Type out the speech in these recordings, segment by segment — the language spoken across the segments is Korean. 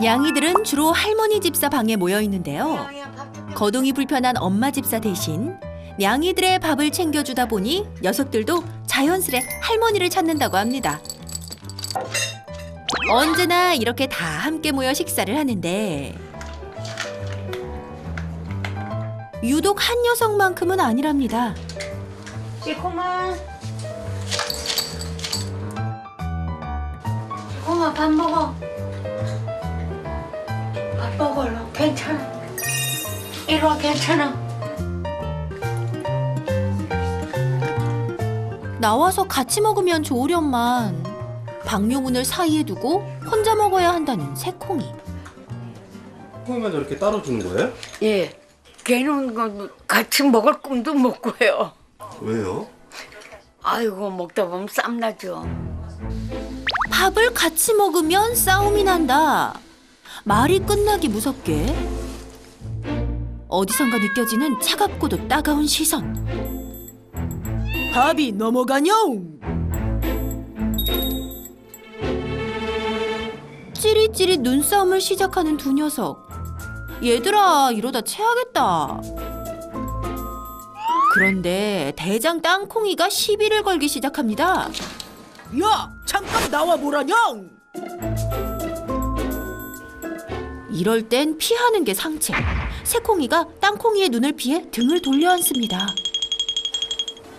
양이들은 주로 할머니 집사 방에 모여 있는데요. 거동이 불편한 엄마 집사 대신 냥이들의 밥을 챙겨주다 보니 녀석들도 자연스레 할머니를 찾는다고 합니다. 언제나 이렇게 다 함께 모여 식사를 하는데 유독 한 녀석만큼은 아니랍니다. 시코마, 시코마 밥 먹어. 밥 먹어 얼른. 괜찮아. 이리 와. 괜찮아. 나와서 같이 먹으면 좋으련만 방묘문을 사이에 두고 혼자 먹어야 한다는 새콩이. 새콩이만 저렇게 따로 주는 거예요? 예. 걔는 같이 먹을 꿈도 못 꿔요. 왜요? 아이고 먹다 보면 쌈 나죠. 밥을 같이 먹으면 싸움이 난다. 말이 끝나기 무섭게 어디선가 느껴지는 차갑고도 따가운 시선. 밥이 넘어가뇨. 찌릿찌릿 눈싸움을 시작하는 두 녀석. 얘들아, 이러다 체하겠다. 그런데 대장 땅콩이가 시비를 걸기 시작합니다. 야, 잠깐 나와보라냥! 이럴 땐 피하는 게 상책. 새콩이가 땅콩이의 눈을 피해 등을 돌려 앉습니다.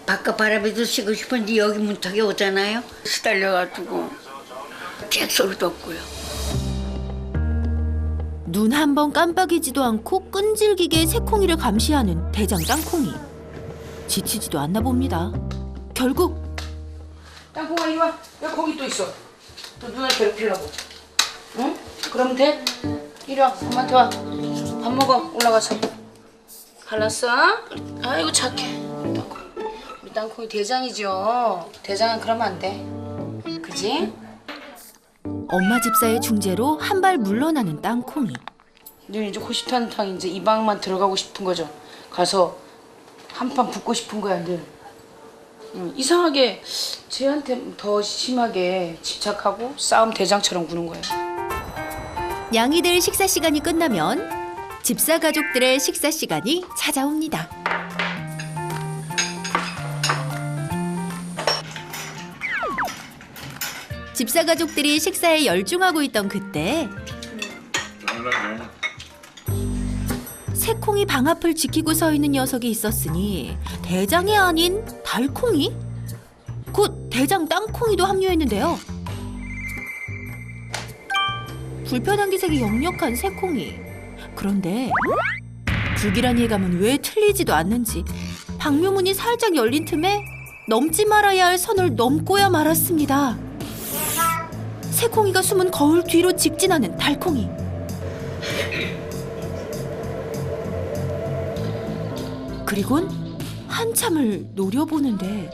바깥 바람에도 쉬고 싶은데 여기 문턱에 오잖아요. 시달려가지고 객소리도 없고요. 눈 한 번 깜빡이지도 않고 끈질기게 새콩이를 감시하는 대장 땅콩이. 지치지도 않나 봅니다. 결국 땅콩아 이리 와. 야 거기 또 있어. 또 누나 괴롭히려고. 응? 그럼 돼? 이리 와. 엄마한테 와. 밥 먹어. 올라가서. 갈랐어? 아이고 착해. 땅콩. 우리 땅콩이 대장이죠. 대장은 그러면 안 돼. 그지? 엄마 집사의 중재로 한 발 물러나는 땅콩이. 너 이제 호시탄탕 이제 이 방만 들어가고 싶은 거죠. 가서 한판 붙고 싶은 거야 늘. 이상하게 쟤한테 더 심하게 집착하고 싸움 대장처럼 구는 거예요. 양이들 식사 시간이 끝나면 집사 가족들의 식사 시간이 찾아옵니다. 집사 가족들이 식사에 열중하고 있던 그때 새콩이 방 앞을 지키고 서 있는 녀석이 있었으니 대장이 아닌 달콩이? 곧 대장 땅콩이도 합류했는데요. 불편한 기색이 역력한 새콩이. 그런데 불길한 예감은 왜 틀리지도 않는지 방묘문이 살짝 열린 틈에 넘지 말아야 할 선을 넘고야 말았습니다. 새콩이가 숨은 거울 뒤로 직진하는 달콩이. 그리곤 한참을 노려보는데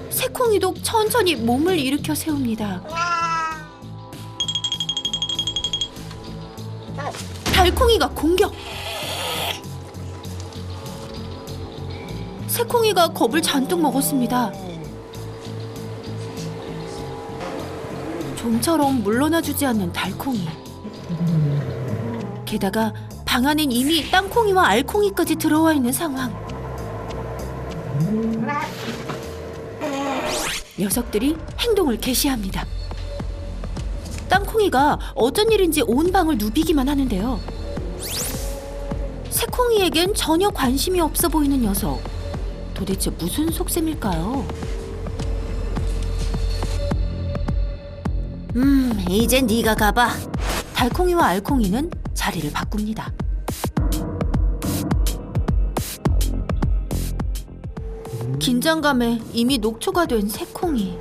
새콩이도 천천히 몸을 일으켜 세웁니다. 달콩이가 공격! 새콩이가 겁을 잔뜩 먹었습니다. 좀처럼 물러나주지 않는 달콩이. 게다가 방 안엔 이미 땅콩이와 알콩이까지 들어와 있는 상황. 녀석들이 행동을 개시합니다. 땅콩이가 어쩐 일인지 온 방을 누비기만 하는데요. 새콩이에겐 전혀 관심이 없어 보이는 녀석. 도대체 무슨 속셈일까요? 이제 네가 가봐. 달콩이와 알콩이는 자리를 바꿉니다. 긴장감에 이미 녹초가 된 새콩이.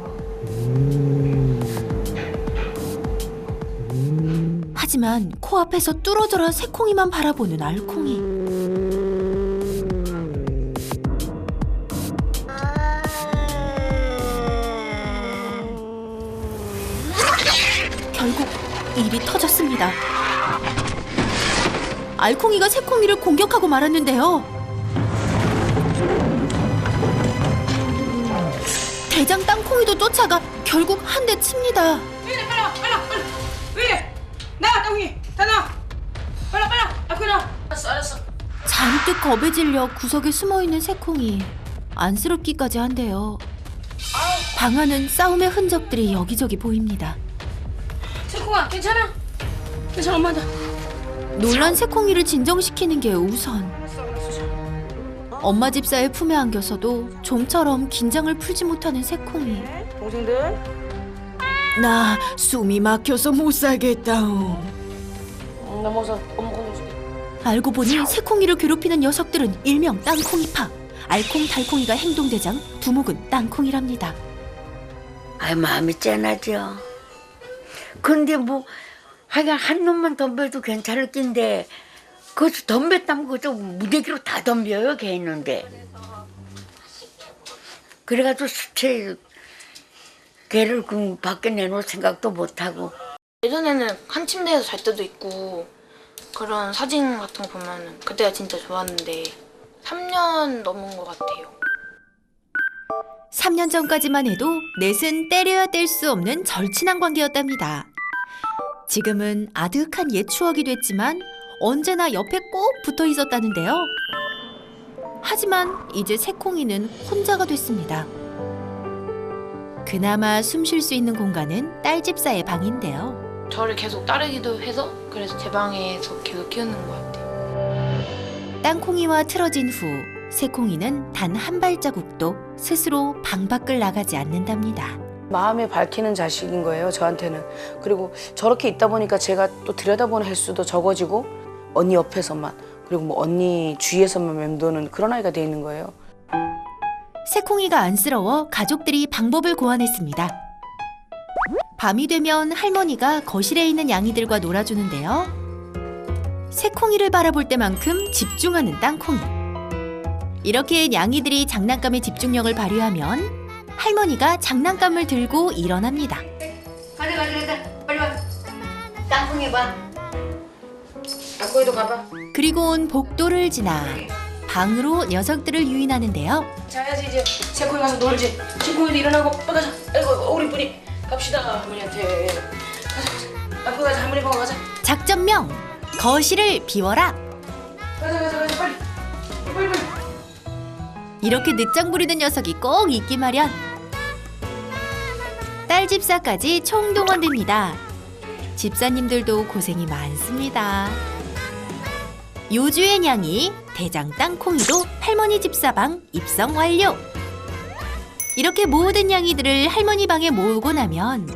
하지만 코앞에서 뚫어져라 새콩이만 바라보는 알콩이. 결국 일이 터졌습니다. 알콩이가 새콩이를 공격하고 말았는데요. 대장 땅콩이도 쫓아가 결국 한 대 칩니다. 왜 빨리 와, 빨리 와, 빨리. 왜? 나가 땅콩이 다 나와. 빨리 와, 빨리 와. 앞에 나와. 알았어. 잔뜩 겁에 질려 구석에 숨어있는 새콩이 안쓰럽기까지 한데요. 방 안은 싸움의 흔적들이 여기저기 보입니다. 새콩아 괜찮아? 괜찮아 엄마다. 놀란 새콩이를 진정시키는 게 우선. 엄마 집사의 품에 안겨서도 좀처럼 긴장을 풀지 못하는 새콩이. 동생들. 나 숨이 막혀서 못 살겠다옹. 넘어서 엄마 건너줄게. 알고 보니 새콩이를 괴롭히는 녀석들은 일명 땅콩이파. 알콩달콩이가 행동대장, 두목은 땅콩이랍니다. 아이 마음이 짠하죠. 근데 뭐 하여간 한 놈만 덤벼도 괜찮을 낀데 그것도 덤볐다면 그것도 무대기로 다 덤벼요 걔 있는데. 그래가지고 수채 걔를 그 밖에 내놓을 생각도 못하고. 예전에는 한 침대에서 잘 때도 있고 그런 사진 같은 거 보면 그때가 진짜 좋았는데 3년 넘은 것 같아요. 3년 전까지만 해도 넷은 때려야 뗄 수 없는 절친한 관계였답니다. 지금은 아득한 옛 추억이 됐지만 언제나 옆에 꼭 붙어 있었다는데요. 하지만 이제 새콩이는 혼자가 됐습니다. 그나마 숨 쉴 수 있는 공간은 딸 집사의 방인데요. 저를 계속 따르기도 해서 그래서 제 방에서 계속 키우는 것 같아요. 땅콩이와 틀어진 후 새콩이는 단 한 발자국도 스스로 방 밖을 나가지 않는답니다. 마음에 밝히는 자식인 거예요 저한테는. 그리고 저렇게 있다 보니까 제가 또 들여다보는 횟수도 적어지고 언니 옆에서만 그리고 뭐 언니 주위에서만 맴도는 그런 아이가 돼 있는 거예요. 새콩이가 안쓰러워 가족들이 방법을 고안했습니다. 밤이 되면 할머니가 거실에 있는 양이들과 놀아주는데요. 새콩이를 바라볼 때만큼 집중하는 땅콩이. 이렇게 양이들이 장난감에 집중력을 발휘하면 할머니가 장난감을 들고 일어납니다. 가자 빨리 와. 땅콩이 봐. 땅콩이도 가봐. 그리고 온 복도를 지나 방으로 녀석들을 유인하는데요. 자야지 이제. 새콩이 가서 놀지. 새콩이도 일어나고 빨리 가자. 아이고 우리 뿌리 갑시다 할머니한테. 가자. 땅콩이 가자 할머니 보고 가자. 작전명 거실을 비워라. 가자 빨리. 이렇게 늦장 부리는 녀석이 꼭 있기 마련. 딸 집사까지 총동원됩니다. 집사님들도 고생이 많습니다. 요주의 냥이 대장 땅콩이도 할머니 집사방 입성 완료. 이렇게 모든 냥이들을 할머니 방에 모으고 나면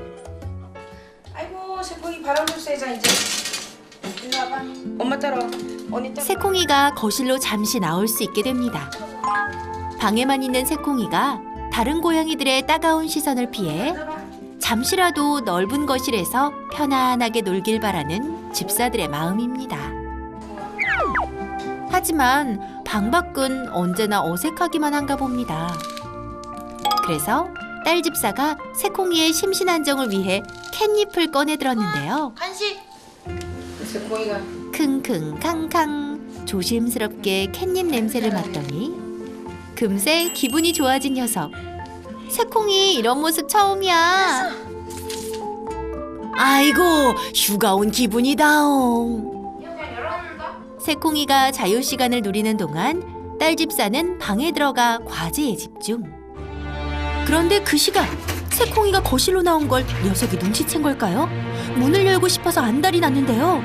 아이고 새콩이 바람 좀 쐬자 이제. 일로 와봐. 엄마 따라와. 언니 따라와. 새콩이가 거실로 잠시 나올 수 있게 됩니다. 방에만 있는 새콩이가 다른 고양이들의 따가운 시선을 피해 잠시라도 넓은 거실에서 편안하게 놀길 바라는 집사들의 마음입니다. 하지만 방 밖은 언제나 어색하기만 한가 봅니다. 그래서 딸 집사가 새콩이의 심신 안정을 위해 캣잎을 꺼내 들었는데요. 간식! 새콩이가 킁킁캉캉 조심스럽게 캣잎 냄새를 맡더니 금세 기분이 좋아진 녀석. 새콩이 이런 모습 처음이야. 아이고 휴가 온 기분이다옹. 새콩이가 자유시간을 누리는 동안 딸 집사는 방에 들어가 과제에 집중. 그런데 그 시간 새콩이가 거실로 나온 걸 녀석이 눈치챈 걸까요? 문을 열고 싶어서 안달이 났는데요.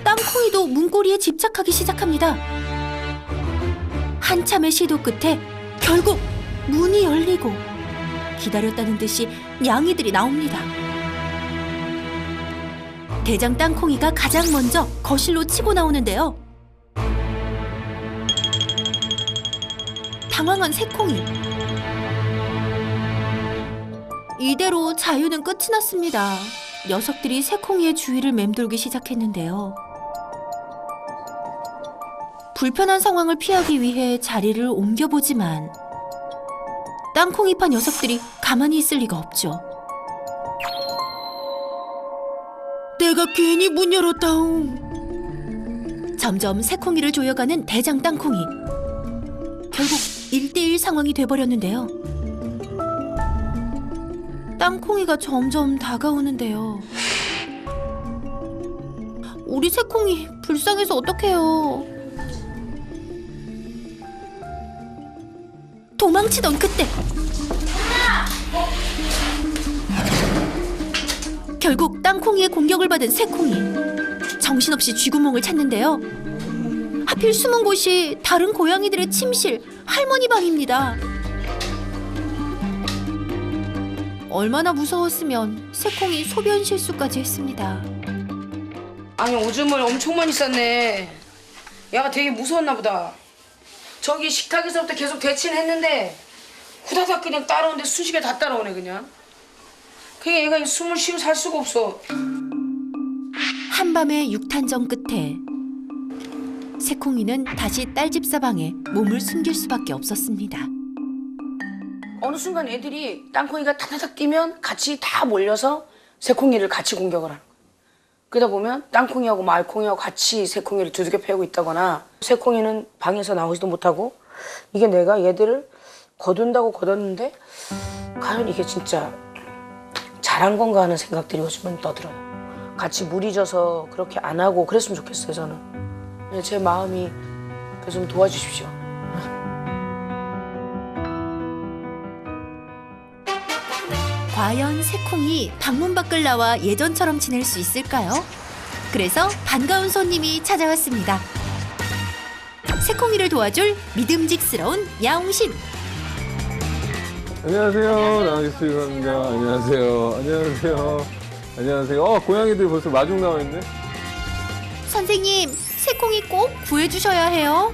땅콩이도 문고리에 집착하기 시작합니다. 한참의 시도 끝에 결국 문이 열리고 기다렸다는 듯이 양이들이 나옵니다. 대장 땅콩이가 가장 먼저 거실로 치고 나오는데요. 당황한 새콩이. 이대로 자유는 끝이 났습니다. 녀석들이 새콩이의 주위를 맴돌기 시작했는데요. 불편한 상황을 피하기 위해 자리를 옮겨보지만 땅콩이파 녀석들이 가만히 있을 리가 없죠. 내가 괜히 문 열었다옹. 점점 새콩이를 조여가는 대장 땅콩이. 결국 1대1 상황이 돼버렸는데요. 땅콩이가 점점 다가오는데요. 우리 새콩이 불쌍해서 어떡해요. 도망치던 그때 결국 땅콩이의 공격을 받은 새콩이 정신없이 쥐구멍을 찾는데요. 하필 숨은 곳이 다른 고양이들의 침실, 할머니 방입니다. 얼마나 무서웠으면 새콩이 소변 실수까지 했습니다. 아니 오줌을 엄청 많이 쌌네. 얘가 되게 무서웠나 보다. 저기 식탁에서부터 계속 대치는 했는데 후다닥 그냥 따라오는데 순식간에 다 따라오네 그냥. 그게 얘가 숨을 쉬고 살 수가 없어. 한밤의 육탄전 끝에 새콩이는 다시 딸집사 방에 몸을 숨길 수밖에 없었습니다. 어느 순간 애들이 땅콩이가 타다닥 뛰면 같이 다 몰려서 새콩이를 같이 공격을 하는 거야. 그러다 보면 땅콩이하고 말콩이하고 같이 새콩이를 두들겨 패고 있다거나 새콩이는 방에서 나오지도 못하고 이게 내가 얘들을 거둔다고 거뒀는데 과연 이게 진짜 잘한 건가 하는 생각들이 요즘은 떠들어요. 같이 무리져서 그렇게 안 하고 그랬으면 좋겠어요 저는. 제 마음이 좀 도와주십시오. 과연 새콩이 방문 밖을 나와 예전처럼 지낼 수 있을까요? 그래서 반가운 손님이 찾아왔습니다. 새콩이를 도와줄 믿음직스러운 야옹신. 안녕하세요. 나기스입니다. 안녕하세요. 안녕하세요. 안녕하세요. 고양이들 벌써 마중 나와 있네. 선생님, 새콩이 꼭 구해주셔야 해요.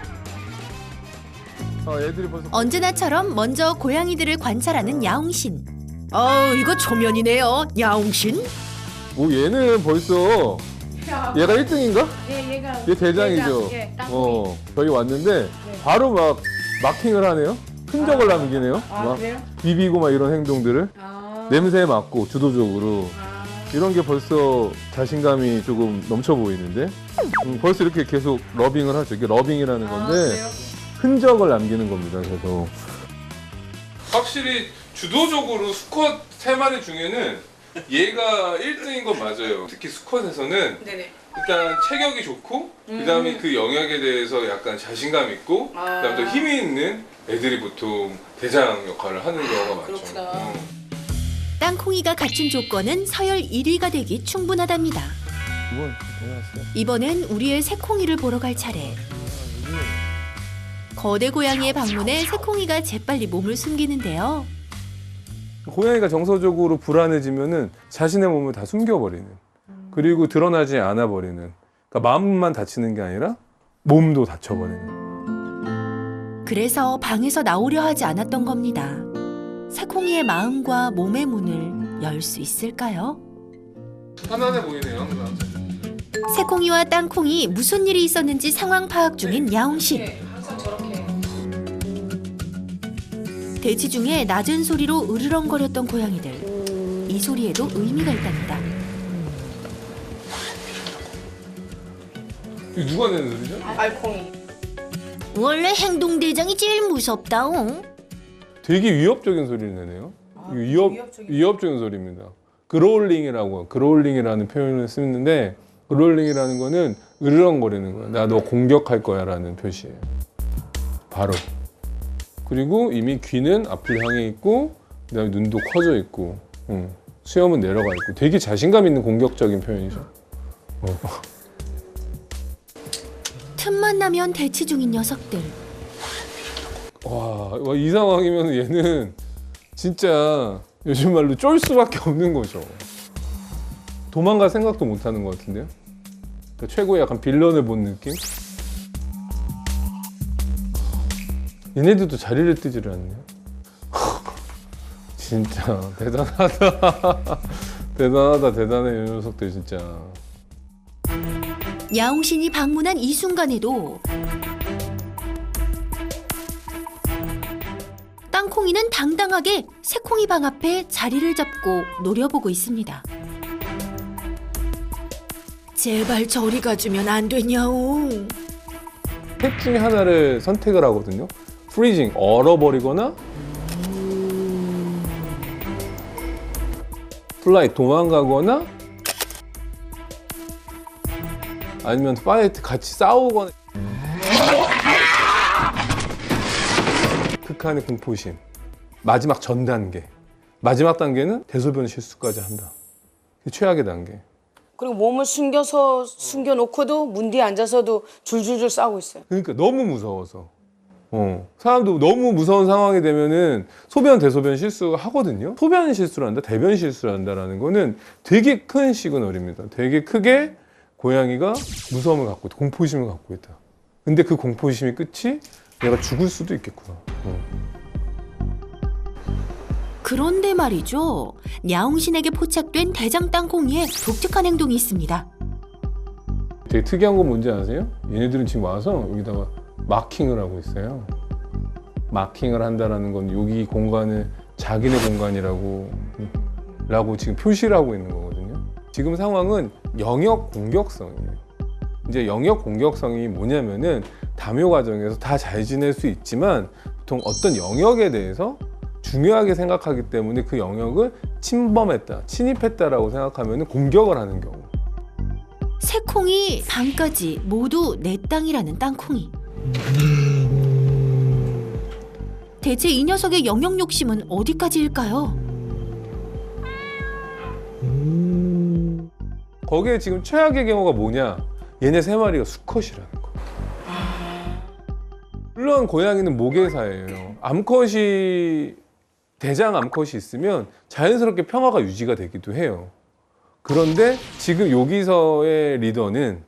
애들이 벌써. 언제나처럼 먼저 고양이들을 관찰하는 야옹신. 이거 초면이네요. 야옹신. 오, 얘는 벌써. 얘가 1등인가? 예, 얘가 얘 대장이죠. 대장, 예, 땅콩이. 저기 왔는데 바로 막 마킹을 하네요. 흔적을 남기네요. 막 그래요? 비비고 막 이런 행동들을 냄새에 맡고 주도적으로 이런 게 벌써 자신감이 조금 넘쳐 보이는데 벌써 이렇게 계속 러빙을 하죠. 이게 러빙이라는 건데 흔적을 남기는 겁니다. 계속. 확실히 주도적으로 수컷 3마리 중에는 얘가 1등인 건 맞아요. 특히 수컷에서는 네네. 일단 체격이 좋고 그다음에 그 영역에 대해서 약간 자신감 있고 그다음에 또 힘이 있는 애들이 보통 대장 역할을 하는 경우가 많죠. 그렇구나. 땅콩이가 갖춘 조건은 서열 1위가 되기 충분하답니다. 이번엔 우리의 새콩이를 보러 갈 차례. 거대 고양이의 방문에 새콩이가 재빨리 몸을 숨기는데요. 고양이가 정서적으로 불안해지면은 자신의 몸을 다 숨겨버리는, 그리고 드러나지 않아버리는, 그러니까 마음만 다치는 게 아니라 몸도 다쳐버리는. 그래서 방에서 나오려 하지 않았던 겁니다. 새콩이의 마음과 몸의 문을 열 수 있을까요? 편안해 보이네요, 항상. 새콩이와 땅콩이 무슨 일이 있었는지 상황 파악 중인 야옹신. 항상 저렇게. 대치 중에 낮은 소리로 으르렁거렸던 고양이들. 이 소리에도 의미가 있답니다. 이거 누가 내는 소리죠? 말콩이. 원래 행동대장이 제일 무섭다옹. 되게 위협적인 소리를 내네요. 이거 위협적인 소리입니다. 그로울링이라고, 그로울링이라는 표현을 쓰는데, 그로울링이라는 거는 으르렁거리는 거예요. 나 너 공격할 거야 라는 표시예요. 바로. 그리고 이미 귀는 앞을 향해 있고, 그다음에 눈도 커져 있고, 수염은 내려가 있고, 되게 자신감 있는 공격적인 표현이죠. 틈만 나면 대치 중인 녀석들. 와, 이 상황이면 얘는 진짜 요즘 말로 쫄 수밖에 없는 거죠. 도망갈 생각도 못 하는 것 같은데요? 그러니까 최고의 약간 빌런을 본 느낌? 얘네들도 자리를 뜨지를 않네요. 진짜 대단하다. 대단해, 이 녀석들 진짜. 야옹신이 방문한 이 순간에도 땅콩이는 당당하게 새콩이 방 앞에 자리를 잡고 노려보고 있습니다. 제발 저리 가주면 안 되냐옹. 셋 중에 하나를 선택을 하거든요. 프리징, 얼어버리거나 플라이트 도망가거나 아니면 파이트 같이 싸우거나 극한의 공포심. 마지막 전 단계. 마지막 단계는 대소변 실수까지 한다. 최악의 단계. 그리고 몸을 숨겨놓고도 문 뒤에 앉아서도 줄줄줄 싸우고 있어요. 그러니까 너무 무서워서. 사람도 너무 무서운 상황이 되면은 소변, 대소변 실수하거든요. 소변 실수를 한다, 대변 실수를 한다라는 거는 되게 큰 시그널입니다. 되게 크게 고양이가 무서움을 갖고 있다, 공포심을 갖고 있다. 근데 그 공포심이 끝이 내가 죽을 수도 있겠구나. 그런데 말이죠. 냐옹신에게 포착된 대장 땅콩이의 독특한 행동이 있습니다. 되게 특이한 건 뭔지 아세요? 얘네들은 지금 와서 여기다가 마킹을 하고 있어요. 마킹을 한다라는 건 여기 공간을 자기네 공간이라고 지금 표시를 하고 있는 거거든요. 지금 상황은 영역 공격성이에요. 이제 영역 공격성이 뭐냐면은 다묘 과정에서 다 잘 지낼 수 있지만 보통 어떤 영역에 대해서 중요하게 생각하기 때문에 그 영역을 침범했다, 침입했다라고 생각하면 공격을 하는 경우. 새콩이 방까지 모두 내 땅이라는 땅콩이. 대체 이 녀석의 영역 욕심은 어디까지일까요? 거기에 지금 최악의 경우가 뭐냐? 얘네 세 마리가 수컷이라는 거. 물론 고양이는 모계사예요. 암컷이 대장 암컷이 있으면 자연스럽게 평화가 유지가 되기도 해요. 그런데 지금 여기서의 리더는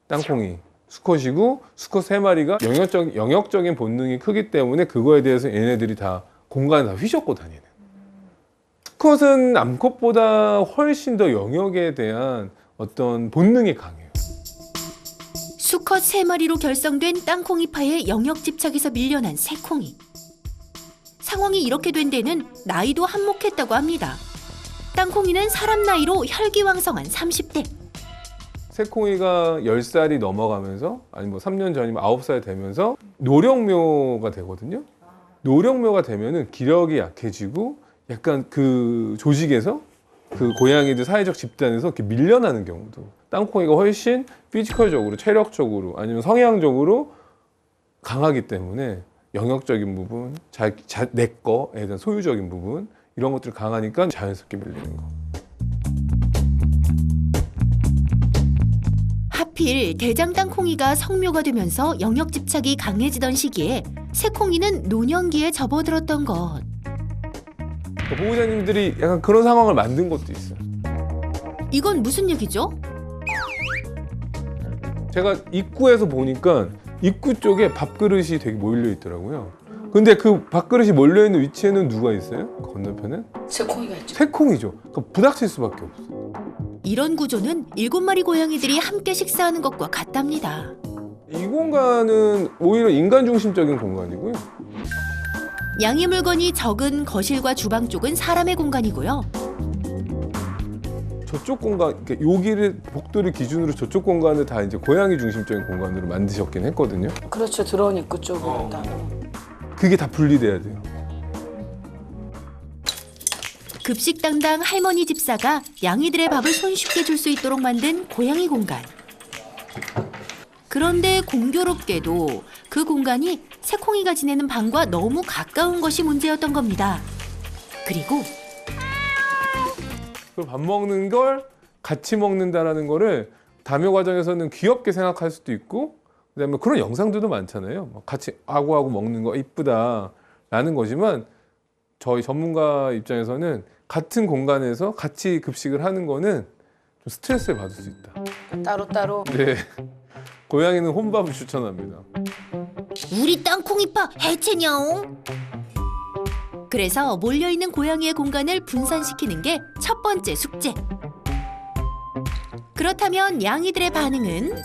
땅콩이 수컷이고 수컷 세 마리가 영역적인 본능이 크기 때문에 그거에 대해서 얘네들이 다 공간을 다 휘젓고 다니는. 수컷은 암컷보다 훨씬 더 영역에 대한 어떤 본능이 강해요. 수컷 3마리로 결성된 땅콩이파의 영역 집착에서 밀려난 새콩이. 상황이 이렇게 된 데는 나이도 한몫했다고 합니다. 땅콩이는 사람 나이로 혈기왕성한 30대. 새콩이가 10살이 넘어가면서 아니 뭐 3년 전이면 9살 되면서 노령묘가 되거든요. 노령묘가 되면은 기력이 약해지고 약간 그 조직에서 그 고양이들 사회적 집단에서 이렇게 밀려나는 경우도. 땅콩이가 훨씬 피지컬적으로, 체력적으로 아니면 성향적으로 강하기 때문에 영역적인 부분, 내 거에 대한 소유적인 부분 이런 것들이 강하니까 자연스럽게 밀리는 거. 하필 대장 땅콩이가 성묘가 되면서 영역 집착이 강해지던 시기에 새콩이는 노년기에 접어들었던 것. 보호자님들이 약간 그런 상황을 만든 것도 있어요. 이건 무슨 얘기죠? 제가 입구에서 보니까 입구 쪽에 밥그릇이 되게 몰려 있더라고요. 근데 그 밥그릇이 몰려 있는 위치에는 누가 있어요? 건너편에? 새콩이가 있죠. 새콩이죠. 그러니까 부닥칠 수밖에 없어. 이런 구조는 7마리 고양이들이 함께 식사하는 것과 같답니다. 이 공간은 오히려 인간 중심적인 공간이고요. 양의 물건이 적은 거실과 주방 쪽은 사람의 공간이고요. 저쪽 공간, 그러니까 여기를 복도를 기준으로 저쪽 공간을 다 이제 고양이 중심적인 공간으로 만드셨긴 했거든요. 그렇죠. 들어온 입구 쪽으로 다. 그게 다 분리돼야 돼요. 급식 담당 할머니 집사가 양이들의 밥을 손쉽게 줄 수 있도록 만든 고양이 공간. 그런데 공교롭게도 그 공간이 새콩이가 지내는 방과 너무 가까운 것이 문제였던 겁니다. 그리고 밥 먹는 걸 같이 먹는다라는 거를 다묘 과정에서는 귀엽게 생각할 수도 있고 그다음에 그런 영상들도 많잖아요. 같이 아구아구 먹는 거 이쁘다라는 거지만 저희 전문가 입장에서는 같은 공간에서 같이 급식을 하는 거는 좀 스트레스를 받을 수 있다. 따로따로. 네. 고양이는 혼밥을 추천합니다. 우리 땅콩이파 해체냐옹. 그래서 몰려있는 고양이의 공간을 분산시키는 게 첫 번째 숙제. 그렇다면 양이들의 반응은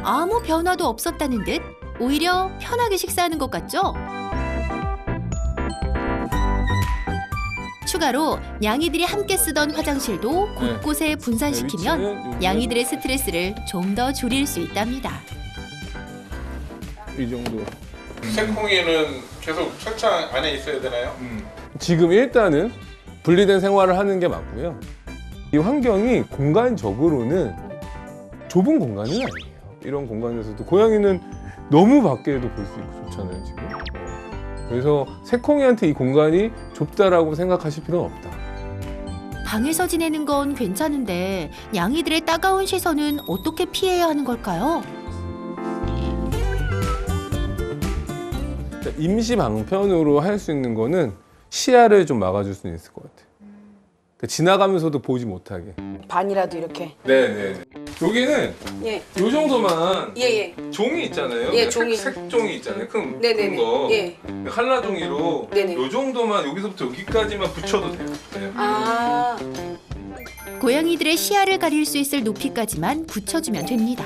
아무 변화도 없었다는 듯 오히려 편하게 식사하는 것 같죠? 추가로 양이들이 함께 쓰던 화장실도 곳곳에 분산시키면 양이들의 스트레스를 좀 더 줄일 수 있답니다. 이 정도. 새콩이는 계속 철창 안에 있어야 되나요? 지금 일단은 분리된 생활을 하는 게 맞고요. 이 환경이 공간적으로는 좁은 공간은 아니에요. 이런 공간에서도 고양이는 너무 밖에도 볼 수 있고 좋잖아요, 지금. 그래서 새콩이한테 이 공간이 좁다라고 생각하실 필요는 없다. 방에서 지내는 건 괜찮은데 냥이들의 따가운 시선은 어떻게 피해야 하는 걸까요? 임시 방편으로 할 수 있는 거는 시야를 좀 막아줄 수는 있을 것 같아요. 그러니까 지나가면서도 보지 못하게. 반이라도 이렇게. 네네. 여기는 예. 요 정도만 예. 종이 있잖아요. 예, 종이. 색종이 있잖아요. 큰 네네네. 거. 예. 칼라 종이로 네네. 요 정도만 여기서부터 여기까지만 붙여도 돼요. 네. 아. 고양이들의 시야를 가릴 수 있을 높이까지만 붙여주면 됩니다.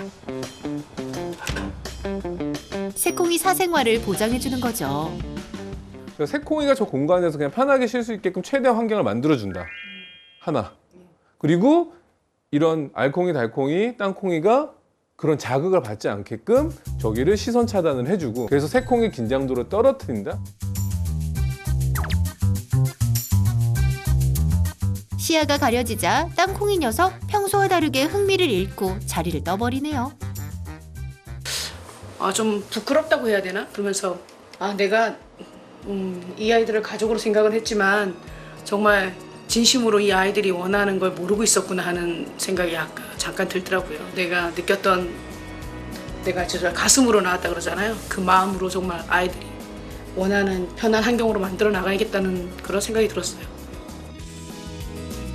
새콩이 사생활을 보장해주는 거죠. 그래서 새콩이가 저 공간에서 그냥 편하게 쉴 수 있게끔 최대한 환경을 만들어준다. 하나. 그리고 이런 알콩이, 달콩이, 땅콩이가 그런 자극을 받지 않게끔 저기를 시선 차단을 해주고 그래서 새콩의 긴장도를 떨어뜨린다. 시야가 가려지자 땅콩이 녀석 평소와 다르게 흥미를 잃고 자리를 떠버리네요. 좀 부끄럽다고 해야 되나? 그러면서 내가 이 아이들을 가족으로 생각을 했지만 정말 진심으로 이 아이들이 원하는 걸 모르고 있었구나 하는 생각이 아까 잠깐 들더라고요. 내가 느꼈던 내가 진짜 가슴으로 나왔다 그러잖아요. 그 마음으로 정말 아이들이 원하는 편한 환경으로 만들어 나가야겠다는 그런 생각이 들었어요.